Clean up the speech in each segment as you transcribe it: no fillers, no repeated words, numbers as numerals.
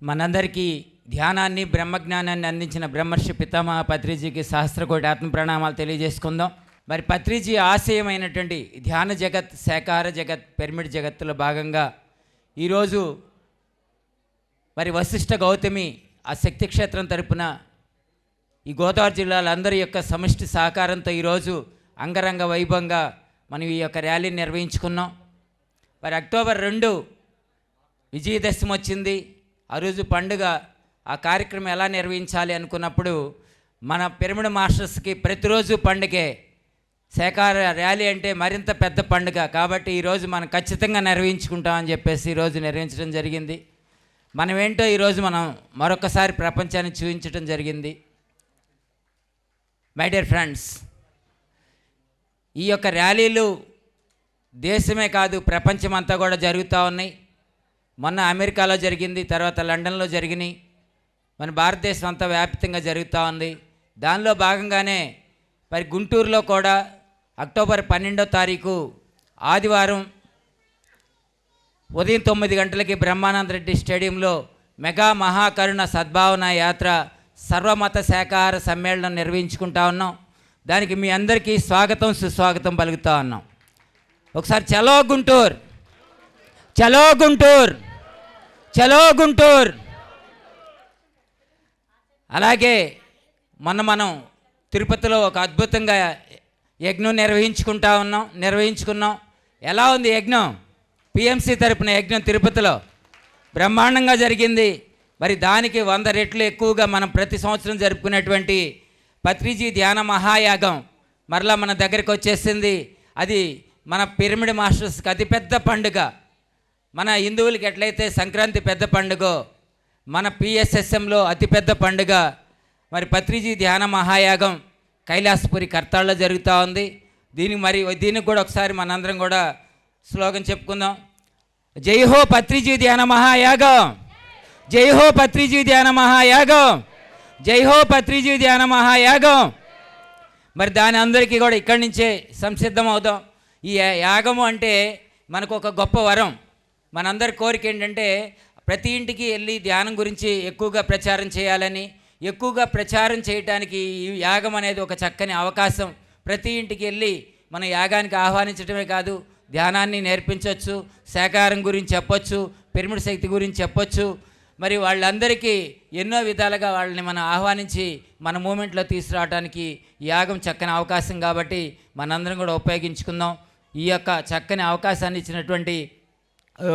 మనందరికీ ధ్యానాన్ని బ్రహ్మజ్ఞానాన్ని అందించిన బ్రహ్మర్షి పితామహ పత్రిజీకి సహస్రకోటి ఆత్మ ప్రణామాలు తెలియజేసుకుందాం. మరి పత్రిజీ ఆశయమైనటువంటి ధ్యాన జగత్, శాకాహార జగత్, పిరమిడ్ జగత్తులో భాగంగా ఈరోజు మరి వశిష్ఠ గౌతమి ఆ శక్తి క్షేత్రం తరపున ఈ గోదావరి జిల్లాల అందరి యొక్క సమిష్టి సహకారంతో ఈరోజు అంగరంగ వైభవంగా మనం ఈ యొక్క ర్యాలీని నిర్వహించుకున్నాం. మరి అక్టోబర్ 2 విజయదశమి వచ్చింది. ఆ రోజు పండుగ. ఆ కార్యక్రమం ఎలా నిర్వహించాలి అనుకున్నప్పుడు మన పిరమిడ్ మాస్టర్స్కి ప్రతిరోజు పండుగే. శాకాహార ర్యాలీ అంటే మరింత పెద్ద పండుగ కాబట్టి ఈరోజు మనం ఖచ్చితంగా నిర్వహించుకుంటామని చెప్పేసి ఈరోజు నిర్వహించడం జరిగింది. మనం ఏంటో ఈరోజు మనం మరొకసారి ప్రపంచాన్ని చూపించడం జరిగింది. మై డియర్ ఫ్రెండ్స్, ఈ యొక్క ర్యాలీలు దేశమే కాదు ప్రపంచమంతా కూడా జరుగుతూ ఉన్నాయి. మొన్న అమెరికాలో జరిగింది, తర్వాత లండన్లో జరిగినాయి, మన భారతదేశం అంతా వ్యాప్తంగా జరుగుతూ ఉంది. దానిలో భాగంగానే మరి గుంటూరులో కూడా అక్టోబర్ 12వ తారీఖు ఆదివారం ఉదయం 9 గంటలకి బ్రహ్మానంద రెడ్డి స్టేడియంలో మెగా మహాకరుణ సద్భావన యాత్ర సర్వమత శాకాహార సమ్మేళనం నిర్వహించుకుంటా ఉన్నాం. దానికి మీ అందరికీ స్వాగతం సుస్వాగతం పలుకుతూ ఉన్నాం. ఒకసారి చలో గుంటూరు, చలో గుంటూరు, చలో గుంటూరు. అలాగే మనం తిరుపతిలో ఒక అద్భుతంగా యజ్ఞం నిర్వహించుకున్నాం. ఎలా ఉంది యజ్ఞం? పిఎంసి తరపున యజ్ఞం తిరుపతిలో బ్రహ్మాండంగా జరిగింది. మరి దానికి 100 రెట్లు ఎక్కువగా మనం ప్రతి సంవత్సరం జరుపుకునేటువంటి పత్రిజీ ధ్యాన మహాయాగం మరలా మన దగ్గరికి వచ్చేసింది. అది మన పిరమిడ్ మాస్టర్స్కి అతిపెద్ద పండుగ. మన హిందువులకి ఎట్లయితే సంక్రాంతి పెద్ద పండుగో మన పిఎస్ఎస్ఎంలో అతిపెద్ద పండుగ మరి పత్రిజీ ధ్యాన మహాయాగం కైలాసపురి కర్తాళ్ళలో జరుగుతూ ఉంది. దీనికి కూడా ఒకసారి మనందరం కూడా స్లోగన్ చెప్పుకుందాం. జై హో పత్రిజీ ధ్యాన మహాయాగం, జై హో పత్రిజీ ధ్యాన మహాయాగం, జై హో పత్రిజీ ధ్యాన మహాయాగం. మరి దాని అందరికీ కూడా ఇక్కడి నుంచే సంసిద్ధం అవుదాం. ఈ యాగము అంటే మనకు ఒక గొప్ప వరం. మనందరి కోరిక ఏంటంటే ప్రతి ఇంటికి వెళ్ళి ధ్యానం గురించి ఎక్కువగా ప్రచారం చేయాలని. ఎక్కువగా ప్రచారం చేయడానికి ఈ యాగం అనేది ఒక చక్కని అవకాశం. ప్రతి ఇంటికి వెళ్ళి మన యాగానికి ఆహ్వానించడమే కాదు, ధ్యానాన్ని నేర్పించవచ్చు, శాకాహారం గురించి చెప్పొచ్చు, పిరమిడ్ శక్తి గురించి చెప్పొచ్చు. మరి వాళ్ళందరికీ ఎన్నో విధాలుగా వాళ్ళని మనం ఆహ్వానించి మన మూమెంట్లో తీసుకురావడానికి యాగం చక్కని అవకాశం కాబట్టి మనందరం కూడా ఉపయోగించుకుందాం. ఈ యొక్క చక్కని అవకాశాన్ని ఇచ్చినటువంటి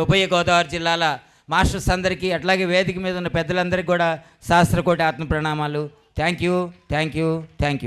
ఉభయ గోదావరి జిల్లాల మాస్టర్స్ అందరికీ, అట్లాగే వేదిక మీద ఉన్న పెద్దలందరికీ కూడా సహస్రకోటి ఆత్మ ప్రణామాలు. Thank you.